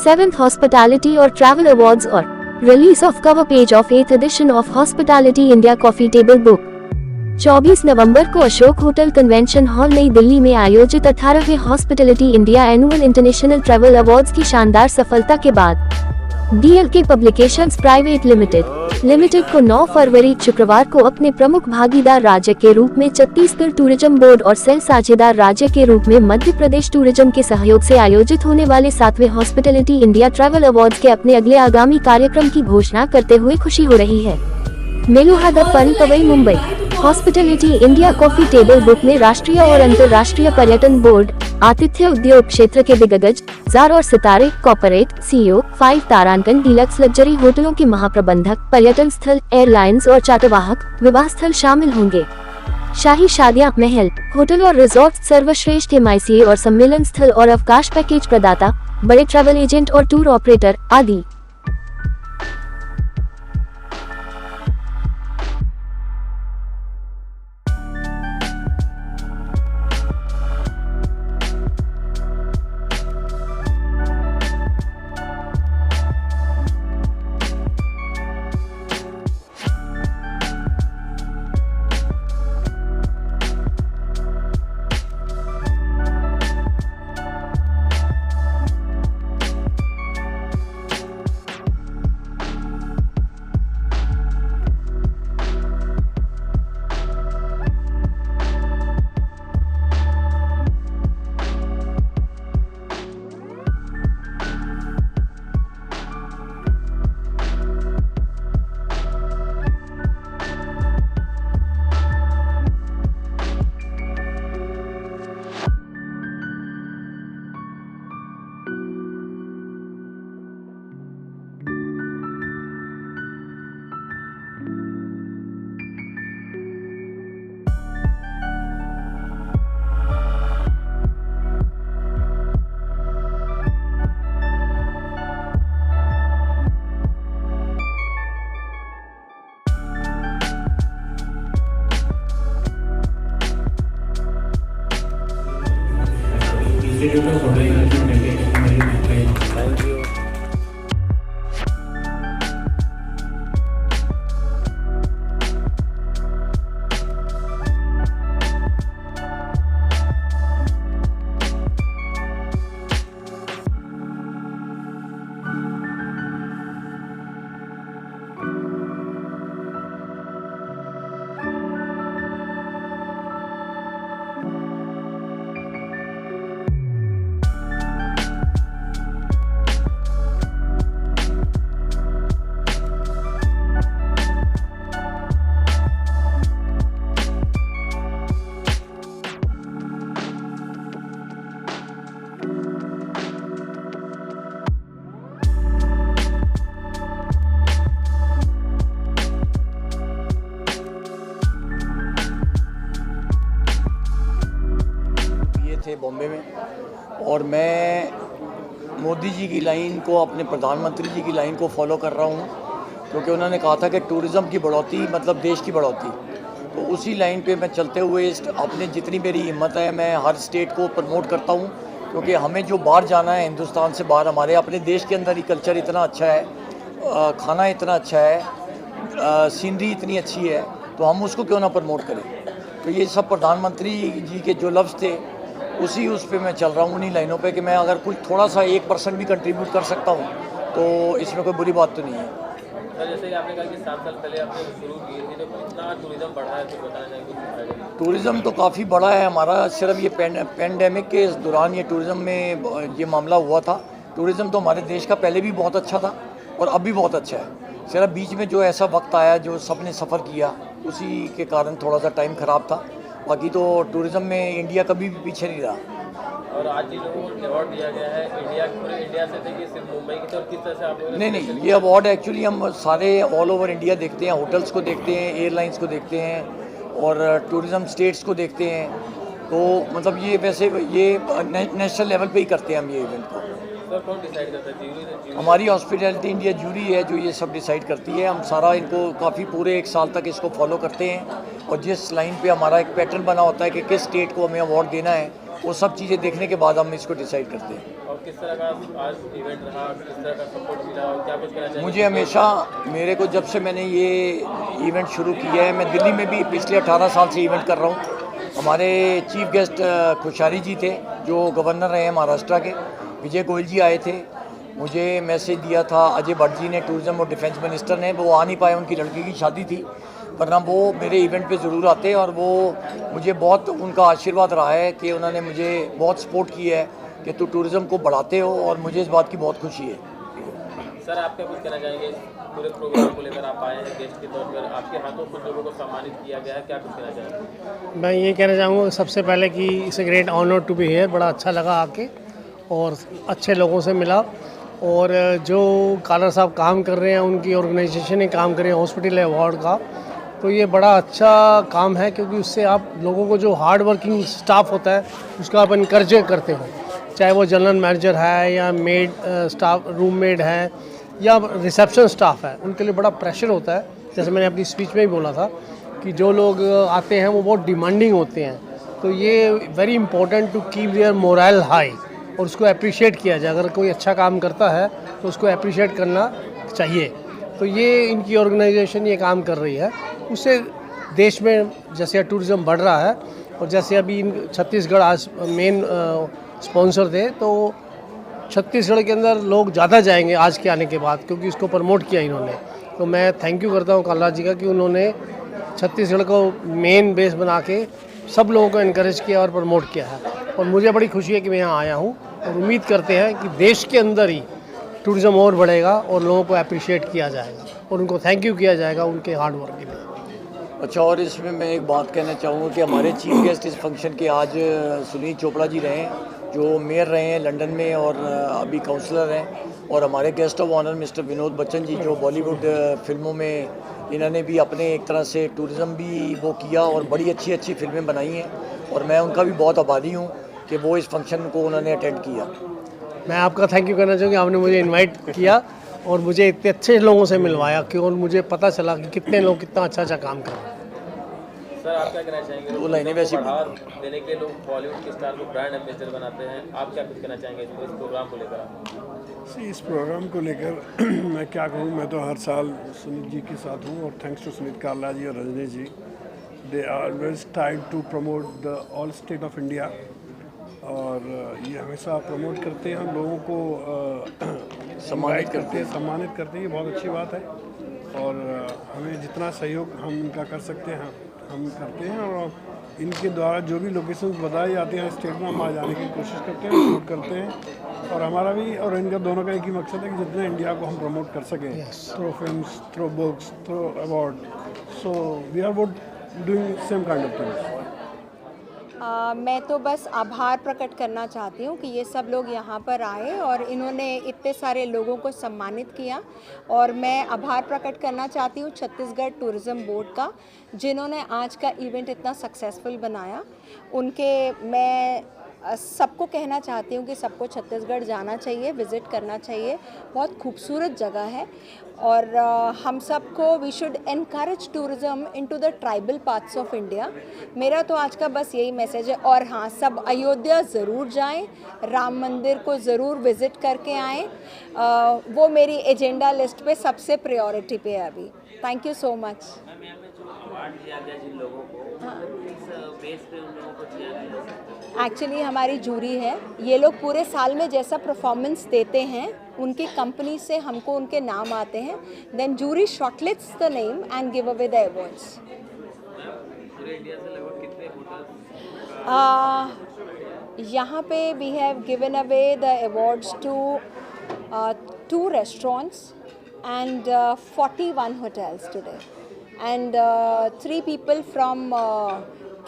7th Hospitality और Travel Awards और Release of cover page of 8th edition of Hospitality India Coffee Table Book। 24 नवंबर को Ashok hotel convention hall नई दिल्ली में आयोजित 18वें hospitality India annual international travel awards की शानदार सफलता के बाद DLK पब्लिकेशंस प्राइवेट लिमिटेड को 9 फरवरी शुक्रवार को अपने प्रमुख भागीदार राज्य के रूप में छत्तीसगढ़ टूरिज्म बोर्ड और सह साझेदार राज्य के रूप में मध्य प्रदेश टूरिज्म के सहयोग से आयोजित होने वाले 7वें हॉस्पिटैलिटी इंडिया ट्रैवल अवार्ड्स के अपने अगले आगामी कार्यक्रम की घोषणा करते हुए खुशी हो रही है। मेलुहादप्पन Powai Mumbai hospitality India coffee table book में राष्ट्रीय और अंतर्राष्ट्रीय पर्यटन बोर्ड, आतिथ्य उद्योग क्षेत्र के दिग्गज, जार और सितारे, कॉर्पोरेट, CEO, 5 तारांकन डीलक्स लग्जरी होटलों के महाप्रबंधक, पर्यटन स्थल, एयरलाइंस और चार्टरवाहक, विवाह स्थल शामिल होंगे। शाही शादियां, महल, होटल और रिजॉर्ट, सर्वश्रेष्ठ MICA और सम्मेलन स्थल और अवकाश पैकेज प्रदाता, बड़े ट्रैवल एजेंट और टूर ऑपरेटर आदि। Thank you. थे बॉम्बे में और मैं मोदी जी की लाइन को, अपने प्रधानमंत्री जी की लाइन को फॉलो कर रहा हूँ, क्योंकि उन्होंने कहा था कि टूरिज़्म की बढ़ोतरी मतलब देश की बढ़ोतरी। तो उसी लाइन पे मैं चलते हुए अपने जितनी मेरी हिम्मत है मैं हर स्टेट को प्रमोट करता हूँ, क्योंकि हमें जो बाहर जाना है हिंदुस्तान से बाहर, हमारे अपने देश के अंदर ही कल्चर इतना अच्छा है, खाना इतना अच्छा है, सीनरी इतनी अच्छी है, तो हम उसको क्यों ना प्रमोट करें। तो ये सब प्रधानमंत्री जी के जो लफ्ज़ थे उस पे मैं चल रहा हूँ, उन्हीं लाइनों पे कि मैं अगर कुछ थोड़ा सा 1% भी कंट्रीब्यूट कर सकता हूँ तो इसमें कोई बुरी बात तो नहीं है। सर, जैसे कि आपने कहा कि 7 साल पहले आपने शुरू की थी, तो कितना टूरिज़्म बढ़ा है, तो बताना चाहिए। टूरिज़्म तो काफ़ी बड़ा है हमारा, सिर्फ ये पेंडेमिक के दौरान ये टूरिज़्म में ये मामला हुआ था। टूरिज़्म तो हमारे देश का पहले भी बहुत अच्छा था और अब भी बहुत अच्छा है, सिर्फ बीच में जो ऐसा वक्त आया जो सब ने सफ़र किया उसी के कारण थोड़ा सा टाइम ख़राब था। बाकी तो टूरिज़्म में इंडिया कभी भी पीछे नहीं रहा। और आज जिन लोगों को अवार्ड दिया गया है पूरे इंडिया से थे कि सिर्फ मुंबई की, तो किस तरह से आप लोगों ने? नहीं, ये अवार्ड एक्चुअली हम सारे ऑल ओवर इंडिया देखते हैं, होटल्स को देखते हैं, एयरलाइंस को देखते हैं और टूरिज़्म स्टेट्स को देखते हैं। तो मतलब ये वैसे ये नेशनल लेवल पे ही करते हैं हम ये इवेंट को। सर, कौन डिसाइड करता है? ज्यूरी? हमारी हॉस्पिटैलिटी इंडिया ज्यूरी है जो ये सब डिसाइड करती है। हम सारा इनको काफ़ी पूरे 1 साल तक इसको फॉलो करते हैं और जिस लाइन पे हमारा एक पैटर्न बना होता है कि किस स्टेट को हमें अवार्ड देना है वो सब चीज़ें देखने के बाद हम इसको डिसाइड करते हैं। और किस तरह का आज इवेंट रहा, किस तरह का सपोर्ट मिला और क्या कुछ कहना चाहिए? मुझे हमेशा, मेरे को जब से मैंने ये इवेंट शुरू किया है, मैं दिल्ली में भी पिछले 18 साल से इवेंट कर रहा हूँ। हमारे चीफ गेस्ट खुशारी जी थे जो गवर्नर रहे हैं महाराष्ट्र के, विजय गोयल जी आए थे, मुझे मैसेज दिया था अजय भट्ट जी ने, टूरिज्म और डिफेंस मिनिस्टर ने, वो आ नहीं पाए, उनकी लड़की की शादी थी, वरना वो मेरे इवेंट पे ज़रूर आते। और वो मुझे बहुत, उनका आशीर्वाद रहा है कि उन्होंने मुझे बहुत सपोर्ट किया है कि तू टूरिज़्म को बढ़ाते हो, और मुझे इस बात की बहुत खुशी है। सर आप क्या कुछ कहना चाहेंगे पूरे प्रोग्राम को लेकर? आप आए हैं गेस्ट के तौर पर, आपके हाथों कुछ लोगों को सम्मानित किया गया है, क्या कुछ कहना चाहेंगे? मैं ये कहना चाहूँगा सबसे पहले कि it's a great honour to be here, बड़ा अच्छा लगा आके और अच्छे लोगों से मिला। और जो कालर साहब काम कर रहे हैं, उनकी ऑर्गेनाइजेशन ने काम कर रहे हैं हॉस्पिटल अवार्ड का, तो ये बड़ा अच्छा काम है, क्योंकि उससे आप लोगों को जो हार्ड वर्किंग स्टाफ होता है उसका आप इनकरेज करते हो, चाहे वो जनरल मैनेजर है या मेड स्टाफ, रूम मेड है या रिसेप्शन स्टाफ है, उनके लिए बड़ा प्रेशर होता है। जैसे मैंने अपनी स्पीच में ही बोला था कि जो लोग आते हैं वो बहुत डिमांडिंग होते हैं, तो ये very important to keep their morale high और उसको अप्रिशिएट किया जाए। अगर कोई अच्छा काम करता है तो उसको अप्रिशिएट करना चाहिए। तो ये इनकी ऑर्गेनाइजेशन ये काम कर रही है, उससे देश में जैसे टूरिज़्म बढ़ रहा है। और जैसे अभी छत्तीसगढ़ आज मेन स्पॉन्सर थे, तो छत्तीसगढ़ के अंदर लोग ज़्यादा जाएंगे आज के आने के बाद, क्योंकि इसको प्रमोट किया इन्होंने। तो मैं थैंक यू करता हूँ कालराज जी का कि उन्होंने छत्तीसगढ़ को मेन बेस बना के सब लोगों को इनकरेज किया और प्रमोट किया है। और मुझे बड़ी खुशी है कि मैं यहाँ आया हूँ, और उम्मीद करते हैं कि देश के अंदर ही टूरिज़्म और बढ़ेगा और लोगों को अप्रिशिएट किया जाएगा और उनको थैंक यू किया जाएगा उनके हार्ड वर्क के लिए। अच्छा, और इसमें मैं एक बात कहना चाहूँगा कि हमारे चीफ गेस्ट इस फंक्शन के आज सुनील चोपड़ा जी रहे हैं, जो मेयर रहे हैं लंदन में और अभी काउंसलर हैं। और हमारे guest of honour mister Vinod Bachchan ji, जो बॉलीवुड फिल्मों में इन्होंने भी अपने एक तरह से टूरिज़्म भी वो किया और बड़ी अच्छी अच्छी फिल्में बनाई हैं, और मैं उनका भी बहुत आभारी हूँ कि वो इस फंक्शन को उन्होंने अटेंड किया। मैं आपका थैंक यू करना चाहूँगा, आपने मुझे इनवाइट किया और मुझे इतने अच्छे लोगों से मिलवाया कि और मुझे पता चला कि कितने लोग कितना अच्छा अच्छा काम कर रहे हैं। सर आप क्या कहना चाहेंगे? वो लाइनें वैसी बढ़ावा देने के लिए लोग बॉलीवुड के स्टार को ब्रांड एम्बेसडर बनाते हैं, आप क्या कुछ कहना चाहेंगे इस प्रोग्राम को लेकर? इस प्रोग्राम को लेकर मैं क्या कहूँ, मैं तो हर साल सुनील जी के साथ हूँ, और थैंक्स टू सुनील काला जी और Rajni ji, they are always trying to promote the all state of India. और ये हमेशा प्रमोट करते हैं, हम लोगों को सम्मानित करते हैं, ये बहुत अच्छी बात है। और हमें जितना सहयोग हम इनका कर सकते हैं हम करते हैं, और इनके द्वारा जो भी लोकेशंस बताए जाते हैं स्टेट में, हम आ जाने की कोशिश करते हैं, शूट करते हैं। और हमारा भी और इनका दोनों का एक ही मकसद है कि जितना इंडिया को हम प्रमोट कर सकें, through films, through books, through award. So we are both doing same kind of things. मैं तो बस आभार प्रकट करना चाहती हूँ कि ये सब लोग यहाँ पर आए और इन्होंने इतने सारे लोगों को सम्मानित किया। और मैं आभार प्रकट करना चाहती हूँ छत्तीसगढ़ टूरिज़्म बोर्ड का, जिन्होंने आज का इवेंट इतना सक्सेसफुल बनाया। उनके मैं सबको कहना चाहती हूँ कि सबको छत्तीसगढ़ जाना चाहिए, विज़िट करना चाहिए, बहुत खूबसूरत जगह है। और हम सबको we should encourage tourism into the tribal parts of India. मेरा तो आज का बस यही मैसेज है। और हाँ, सब अयोध्या ज़रूर जाएं, राम मंदिर को ज़रूर विज़िट करके आएँ, वो मेरी एजेंडा लिस्ट पे सबसे प्रायोरिटी पे है अभी। Thank you so much. Actually हमारी जूरी है, ये लोग पूरे साल में जैसा परफॉर्मेंस देते हैं उनकी कंपनी से हमको उनके नाम आते हैं, then jury shortlists the name and give away the awards. यहाँ पे we have given away the awards to 2 restaurants and 41 hotels today and 3 people from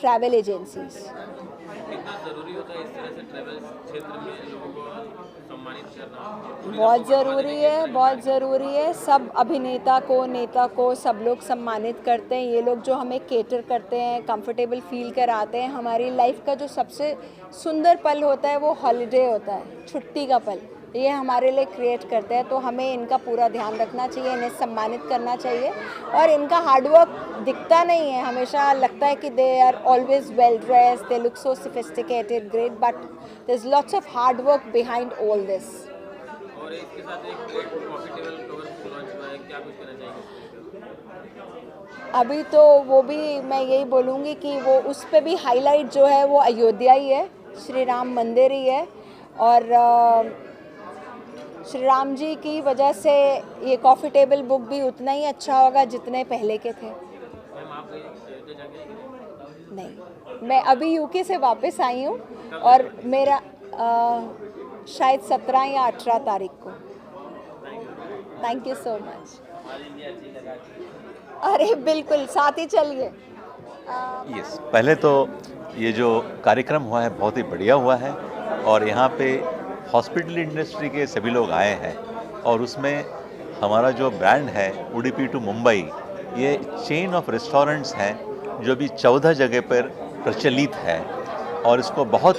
travel agencies. कितना ज़रूरी होता है इस तरह से ट्रैवल क्षेत्र में लोगों को सम्मानित करना? बहुत ज़रूरी है, बहुत ज़रूरी है। सब अभिनेता को, नेता को सब लोग सम्मानित करते हैं। ये लोग जो हमें केटर करते हैं, कंफर्टेबल फील कराते हैं। हमारी लाइफ का जो सबसे सुंदर पल होता है वो हॉलिडे होता है, छुट्टी का पल। ये हमारे लिए क्रिएट करते हैं, तो हमें इनका पूरा ध्यान रखना चाहिए, इन्हें सम्मानित करना चाहिए। और इनका हार्डवर्क दिखता नहीं है, हमेशा लगता है कि they are always well dressed, they look so sophisticated, great, but there is lots of hard work behind all this. और इसके साथ एक कॉफी टेबल कवर लॉन्च हुआ है, क्या कुछ कहना चाहेंगे? अभी तो वो भी मैं यही बोलूँगी कि वो उस पे भी हाईलाइट जो है वो अयोध्या ही है, श्री राम मंदिर ही है, और श्री राम जी की वजह से ये कॉफ़ी टेबल बुक भी उतना ही अच्छा होगा जितने पहले के थे। मैम आप गई अयोध्या जाके आएंगे? नहीं, मैं अभी यूके से वापस आई हूँ, और मेरा शायद 17 या 18 तारीख को। Thank you so much. अरे बिल्कुल, साथ ही चलिए। यस, पहले तो ये जो कार्यक्रम हुआ है बहुत ही बढ़िया हुआ है, और यहाँ पे हॉस्पिटल इंडस्ट्री के सभी लोग आए हैं, और उसमें हमारा जो ब्रांड है उडुपी टू मुंबई, ये चेन ऑफ रेस्टोरेंट्स हैं जो भी 14 जगह पर प्रचलित है, और इसको बहुत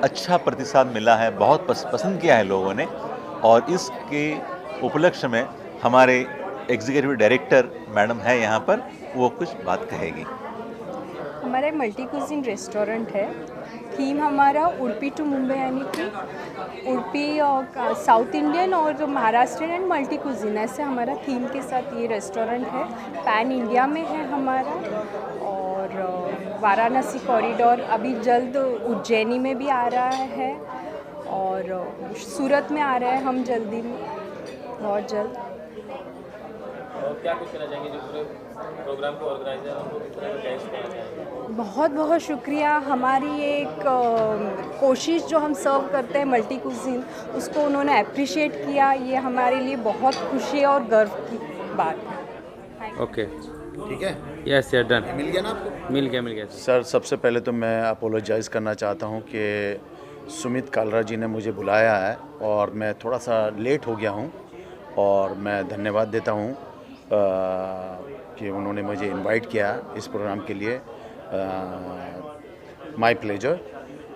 अच्छा प्रतिसाद मिला है, बहुत पसंद किया है लोगों ने। और इसके उपलक्ष्य में हमारे एग्जीक्यूटिव डायरेक्टर मैडम है यहाँ पर, वो कुछ बात कहेगी। हमारा मल्टी कुजिन रेस्टोरेंट है, थीम हमारा उडुपी टू मुंबई, यानी कि उडुपी और साउथ इंडियन और महाराष्ट्रियन एंड मल्टी कुजिन, ऐसे हमारा थीम के साथ ये रेस्टोरेंट है। पैन इंडिया में है हमारा, और वाराणसी कॉरिडोर अभी जल्द उज्जैनी में भी आ रहा है, और सूरत में आ रहा है हम जल्दी में, बहुत जल्द। और क्या कुछ कहना चाहेंगे जो पूरे प्रोग्राम को ऑर्गेनाइजर हैं उनको किस तरह का थैंक्स कहना चाहेंगे? बहुत बहुत शुक्रिया। हमारी एक कोशिश जो हम सर्व करते हैं मल्टी कुजिन, उसको उन्होंने अप्रिशिएट किया, ये हमारे लिए बहुत खुशी और गर्व की बात है। ओके, ठीक है, यस यार, डन। मिल गया ना आपको? मिल गया सर, सबसे पहले तो मैं अपोलोजाइज़ करना चाहता हूँ कि सुमित कालरा जी ने मुझे बुलाया है और मैं थोड़ा सा लेट हो गया हूँ, और मैं धन्यवाद देता हूँ कि उन्होंने मुझे इनवाइट किया इस प्रोग्राम के लिए। My pleasure.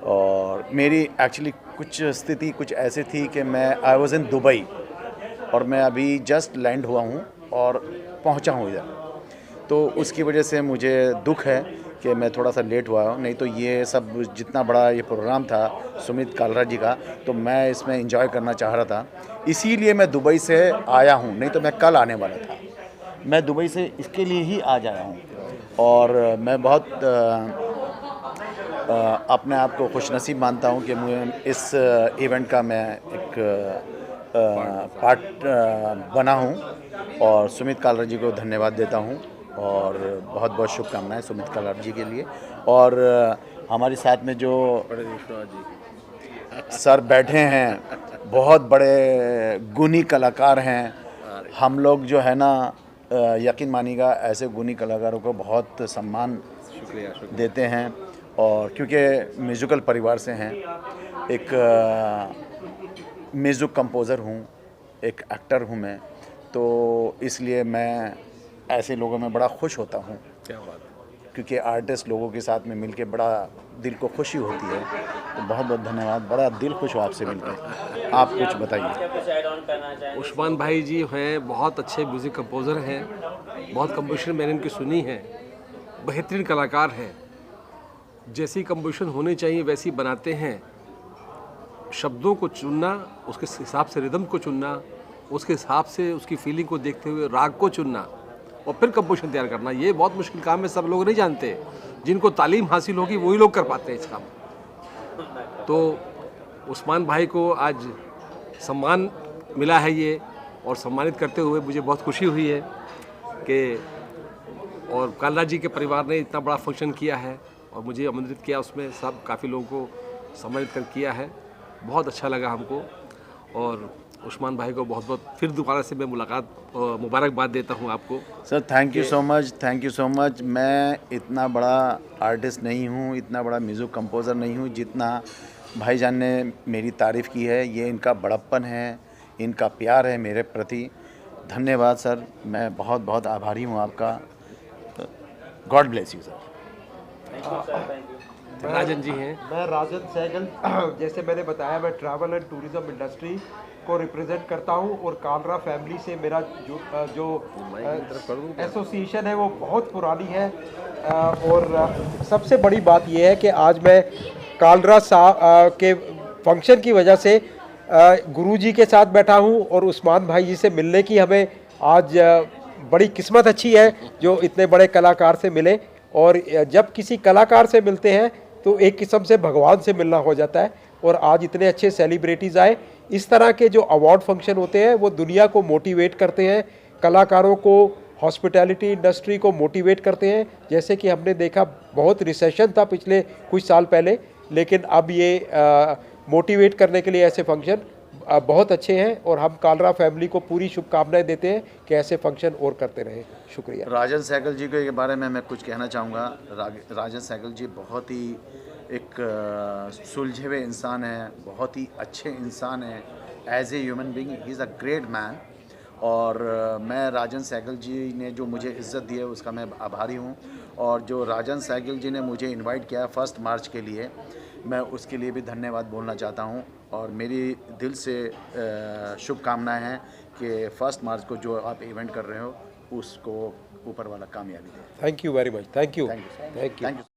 और मेरी एक्चुअली कुछ स्थिति कुछ ऐसी थी कि आई वाज इन दुबई, और मैं अभी जस्ट लैंड हुआ हूँ और पहुँचा हूँ इधर, तो उसकी वजह से मुझे दुख है कि मैं थोड़ा सा लेट हुआ हूँ। नहीं तो ये सब जितना बड़ा ये प्रोग्राम था सुमित कालरा जी का, तो मैं इसमें एंजॉय करना चाह रहा था, इसीलिए मैं दुबई से आया हूँ। नहीं तो मैं कल आने वाला था, मैं दुबई से इसके लिए ही आज आया हूँ। और मैं बहुत अपने आप को खुशनसीब मानता हूँ कि मुझे इस इवेंट का मैं एक पार्ट बना हूँ, और सुमित कालरा जी को धन्यवाद देता हूँ, और बहुत बहुत शुभकामनाएं सुमित कालरा जी के लिए। और हमारे साथ में जो सर बैठे हैं, बहुत बड़े गुणी कलाकार हैं। हम लोग जो है ना, यकीन मानिएगा, ऐसे गुणी कलाकारों को बहुत सम्मान देते हैं, और क्योंकि म्यूज़िकल परिवार से हैं, एक म्यूज़िक कंपोज़र हूँ, एक एक्टर हूँ मैं, तो इसलिए मैं ऐसे लोगों में बड़ा खुश होता हूँ। क्या बात, क्योंकि आर्टिस्ट लोगों के साथ में मिलके बड़ा दिल को खुशी होती है। तो बहुत बहुत धन्यवाद, बड़ा दिल खुश हुआ आपसे मिलकर। आप कुछ बताइए। उस्मान भाई जी हैं, बहुत अच्छे म्यूज़िक कंपोज़र हैं, बहुत कंपोजिशन मैंने इनकी सुनी है, बेहतरीन कलाकार हैं, जैसी कंपोजिशन होनी चाहिए वैसी बनाते हैं। शब्दों को चुनना, उसके हिसाब से रिदम को चुनना, उसके हिसाब से उसकी फीलिंग को देखते हुए राग को चुनना, और फिर कंपोजिशन तैयार करना, ये बहुत मुश्किल काम है, सब लोग नहीं जानते। जिनको तालीम हासिल होगी वही लोग कर पाते हैं इस काम। तो उस्मान भाई को आज सम्मान मिला है ये, और सम्मानित करते हुए मुझे बहुत खुशी हुई है कि, और कालरा जी के परिवार ने इतना बड़ा फंक्शन किया है और मुझे आमंत्रित किया, उसमें सब काफ़ी लोगों को सम्मानित कर किया है, बहुत अच्छा लगा हमको। और उस्मान भाई को बहुत बहुत फिर दोबारा से मैं मुबारकबाद देता हूँ आपको। Sir thank you so much, thank you so much. मैं इतना बड़ा आर्टिस्ट नहीं हूँ, इतना बड़ा म्यूज़िक कंपोज़र नहीं हूँ, जितना भाईजान ने मेरी तारीफ़ की है। ये इनका बड़प्पन है, इनका प्यार है मेरे प्रति। धन्यवाद सर, मैं बहुत बहुत आभारी हूँ आपका। God bless you sir. Rajan ji हैं। मैं राजन सहगल, जैसे मैंने बताया मैं ट्रैवल एंड टूरिज्म इंडस्ट्री को रिप्रेजेंट करता हूं और कालरा फैमिली से मेरा जो एसोसिएशन है वो बहुत पुरानी है। और सबसे बड़ी बात यह है कि आज मैं कालरा के फंक्शन की वजह से गुरुजी के साथ बैठा हूं और उस्मान भाई जी से मिलने की हमें आज बड़ी किस्मत अच्छी है जो इतने बड़े कलाकार से मिले। और जब किसी कलाकार से मिलते हैं तो एक किस्म से भगवान से मिलना हो जाता है। और आज इतने अच्छे सेलिब्रिटीज़ आए। इस तरह के जो अवार्ड फंक्शन होते हैं वो दुनिया को मोटिवेट करते हैं, कलाकारों को, हॉस्पिटैलिटी इंडस्ट्री को मोटिवेट करते हैं। जैसे कि हमने देखा बहुत रिसेशन था पिछले कुछ साल पहले, लेकिन अब ये मोटिवेट करने के लिए ऐसे फंक्शन बहुत अच्छे हैं और हम कालरा फैमिली को पूरी शुभकामनाएं देते हैं कि ऐसे फंक्शन और करते रहें। शुक्रिया। राजन सहगल जी के बारे में मैं कुछ कहना चाहूँगा। राजन सहगल जी बहुत ही एक सुलझे हुए इंसान हैं, बहुत ही अच्छे इंसान हैं। As a human being he is a great man. और मैं राजन सहगल जी ने जो मुझे इज़्ज़त दी है उसका मैं आभारी हूँ। और जो राजन सहगल जी ने मुझे इनवाइट किया 1 मार्च के लिए, मैं उसके लिए भी धन्यवाद बोलना चाहता हूँ। और मेरी दिल से शुभकामनाएं हैं कि 1 मार्च को जो आप इवेंट कर रहे हो उसको ऊपर वाला कामयाबी दे। Thank you very much. Thank you. Thank you.